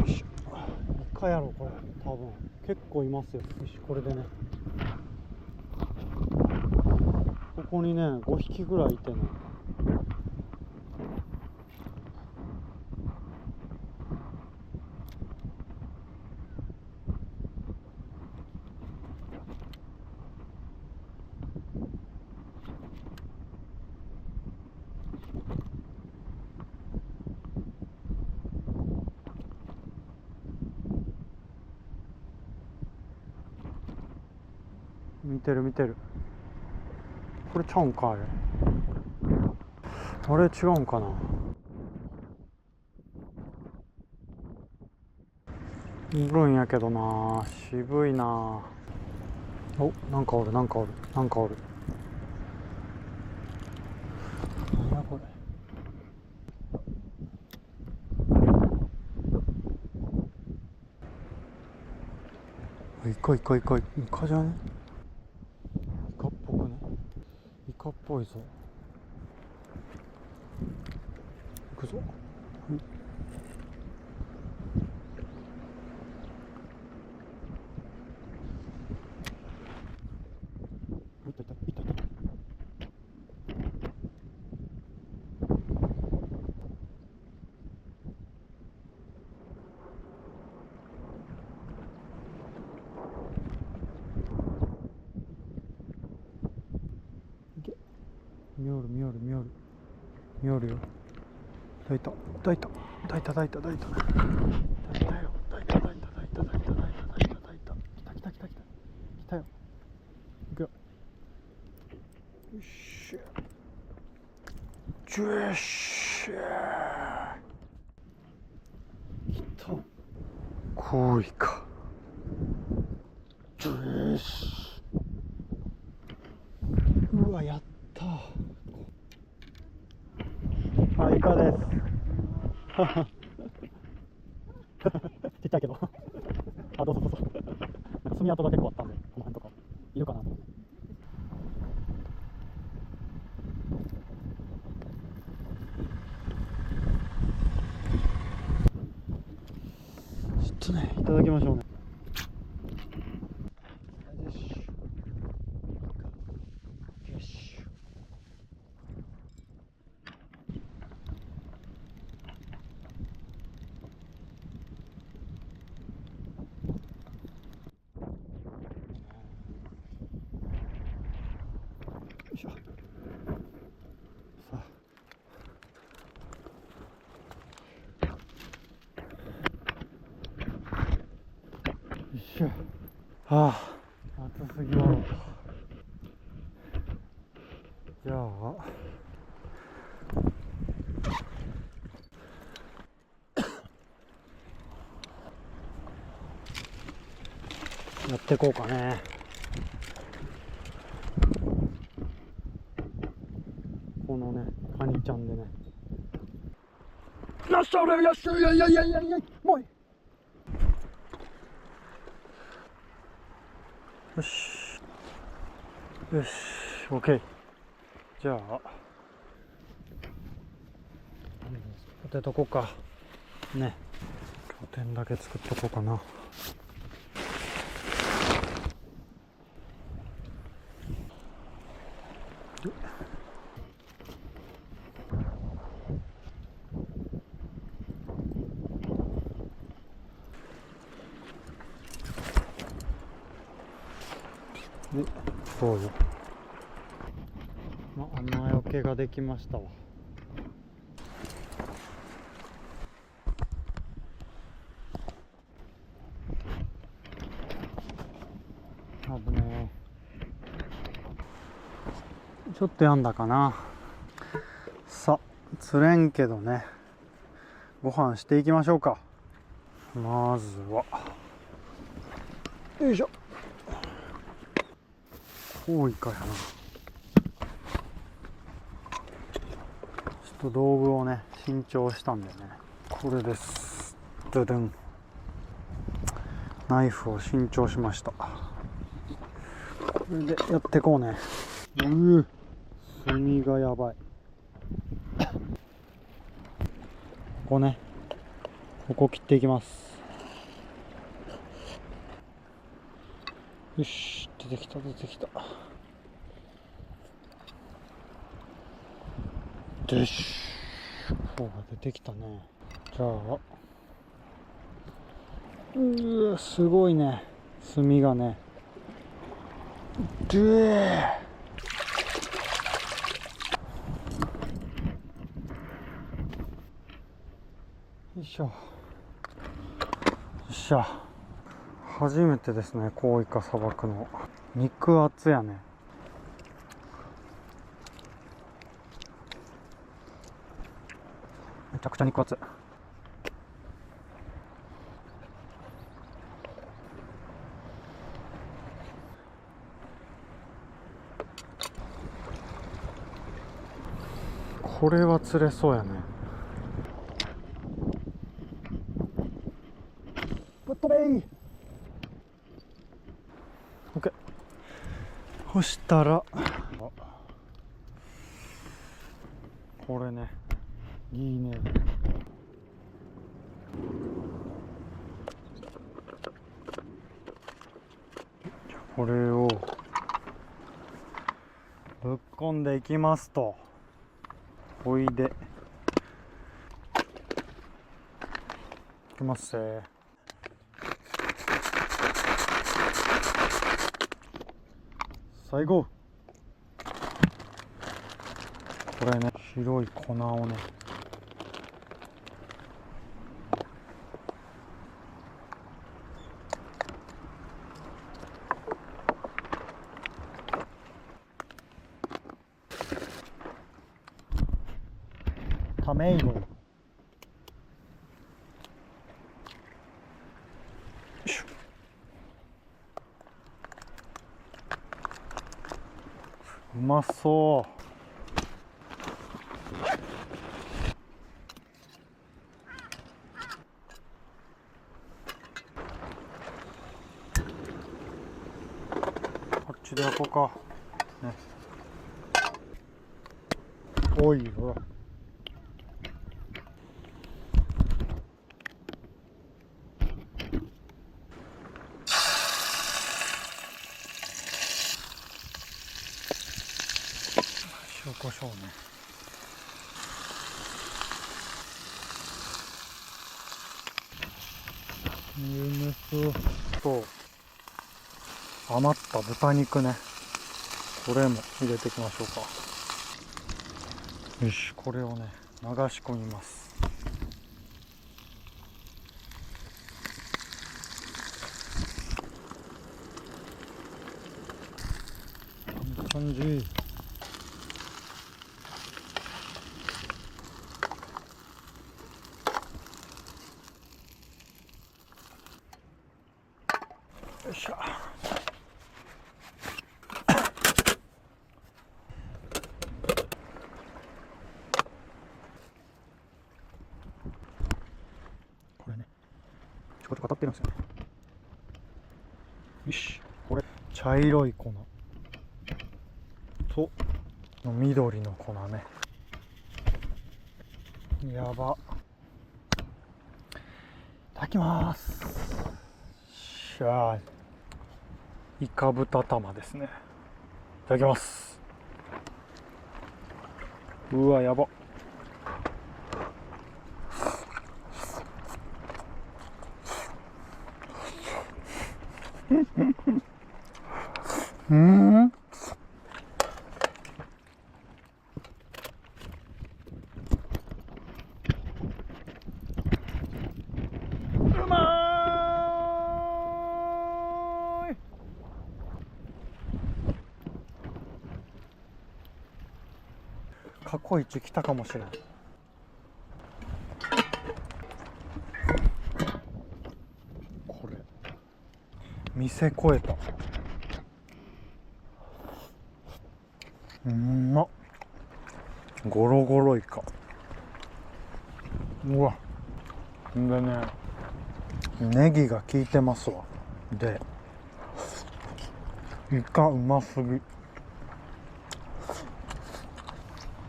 よし、イカやろこれ。多分結構いますよ。よし、これでね、ここにね5匹ぐらいいてね、見てる見てる。これちゃうんか、あれ違うんかな。いるんやけどな、渋いな。お、なんかおるなんかおるなんかおる。なんやこれ。イカイカイカイカじゃね。イカっぽくね。イカっぽいぞ。行くぞ。いったいったいったいった。見おる見おる見おる見おるよ。抱いた抱いた抱いた抱いた抱いた抱いたよ。抱いた抱いた抱いた抱いた抱いた抱いた抱いた。来た来た来た来た来たよ。行くよ。よっしゃジュエッシャ来た。こいかジュエッシうわ、やったー。イカですちっちゃいけどあ、どうぞどうぞ。なんか墨跡が結構あったんで、この辺とかいるかなと思って。ちょっとね、いただきましょうね。よしよし。よいしょ。さあ、よいしょ。はあ、暑すぎる。じゃあやっていこうかね。このね、カニちゃんでね。よっしゃ、俺よっしゃ、いやいやいやいやいや、もういい。よしよし、オッケー。じゃあポテトこうかね。拠点だけ作っとこうかな。で、そうよ。雨よけができましたわ。危ねえ。ちょっとやんだかな。さ、釣れんけどね、ご飯していきましょうか。まずはよいしょ。多いかやな。ちょっと道具をね新調したんだよね。これです。ドゥドゥン。ナイフを新調しました。これでやってこうね。炭がやばい。ここね、ここ切っていきます。よし、出てきた出てきた。でし、こうが出てきたね。じゃあ、すごいね、炭がね。よいしょ。よっしゃ。初めてですね、コウイカさばくの。肉厚やね。めちゃくちゃ肉厚。これは釣れそうやね。ぶっ飛べー。オッケー。そしたらこれね、いいね。これをぶっこんでいきますと。おいで。いきますぜ。最後。これね、白い粉をね。タメイゴ。よいしょ。うまそう。こっちで焼こうか。ね。おい、ほら。塩コショウね。と余った豚肉ね、これも入れていきましょうか。よし、これをね流し込みます。いい感じ。よいしょ。これね、ちょこちょこ当たってるんですよね。よし、これ茶色い粉と緑の粉ね。やば。いただきます。しゃあ、イカ豚玉ですね。いただきます。うわ、やば。うん、うまーい。過去一来たかもしれん。これ店越えた。うんまっ。ゴロゴロイカ。うわ。でね、ネギが効いてますわ。で、イカうますぎ。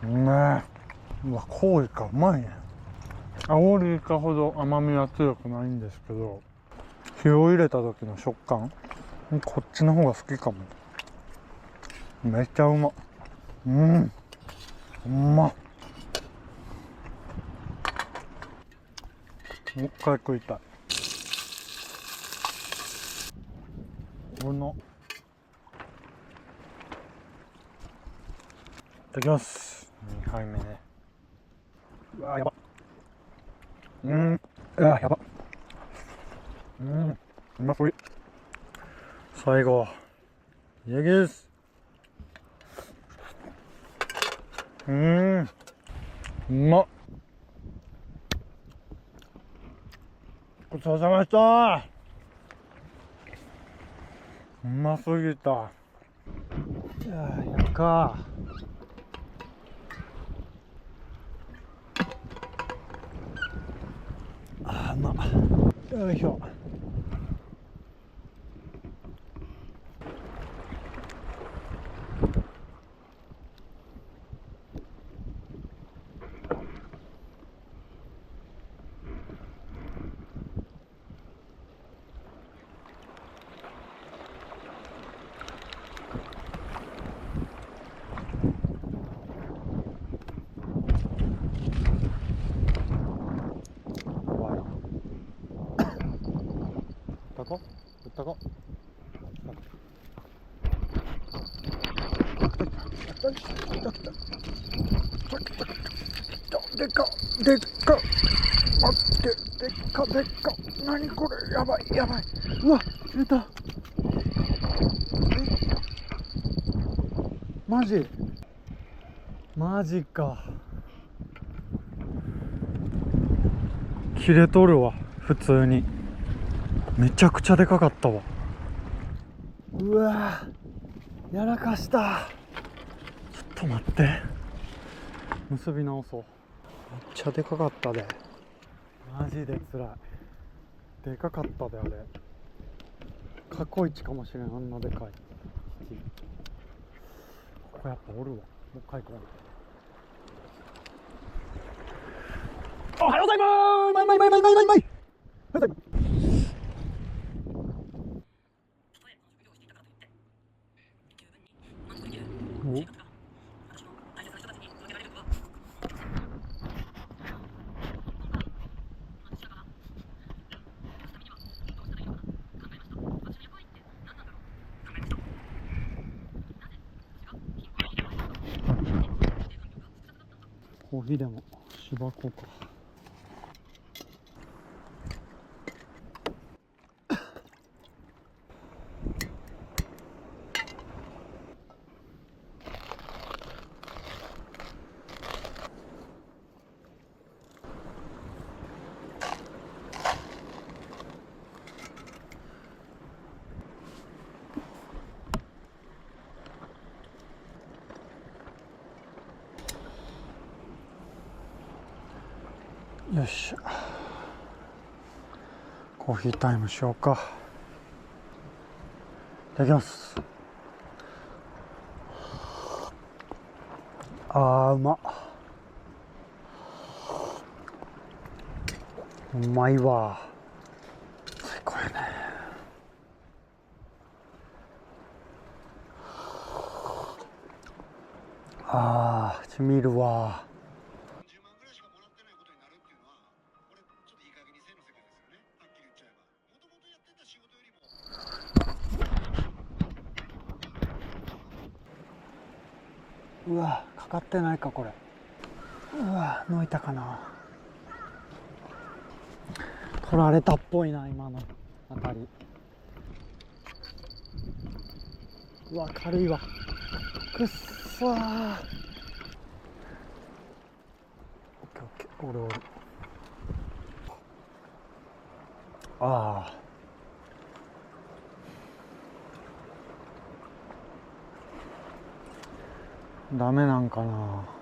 うめえ。うわ、コウイカうまいね。アオリイカほど甘みは強くないんですけど、火を入れた時の食感、こっちの方が好きかも。めっちゃうま。うん、うまっ。もう一回食いたい。このいただきます。2杯目ね。うわやば。うわやば。うますぎ。最後いただきます。うまっ。ごちそうさまでした。うますぎた。やっか。うまっ。よいしょ。ぶったこでっかでっか。待って、でっかでっか。何これ、やばいやばい。うわ、出た。マジマジか。切れとるわ、普通に。めちゃくちゃでかかったわ。うわー、やらかした。ちょっと待って、結び直そう。めっちゃでかかったで。マジでつらい。でかかったで、あれ。過去一かもしれん、あんなでかい。ここやっぱおるわ。もう一回行こう。おはようございます。マイマイマイマイマイマイマイ。おはようございます。コーヒーでもしばこうか。よっしゃ、コーヒータイムしようか。いただきます。うまっ。うまいわ。最高やね。しみるわ。うわかかってないかこれ。うわ抜いたかな。取られたっぽいな今の当たり。うわ軽いわ。くっそー。オッケーオッケー、おるおる。ああダメなんかな。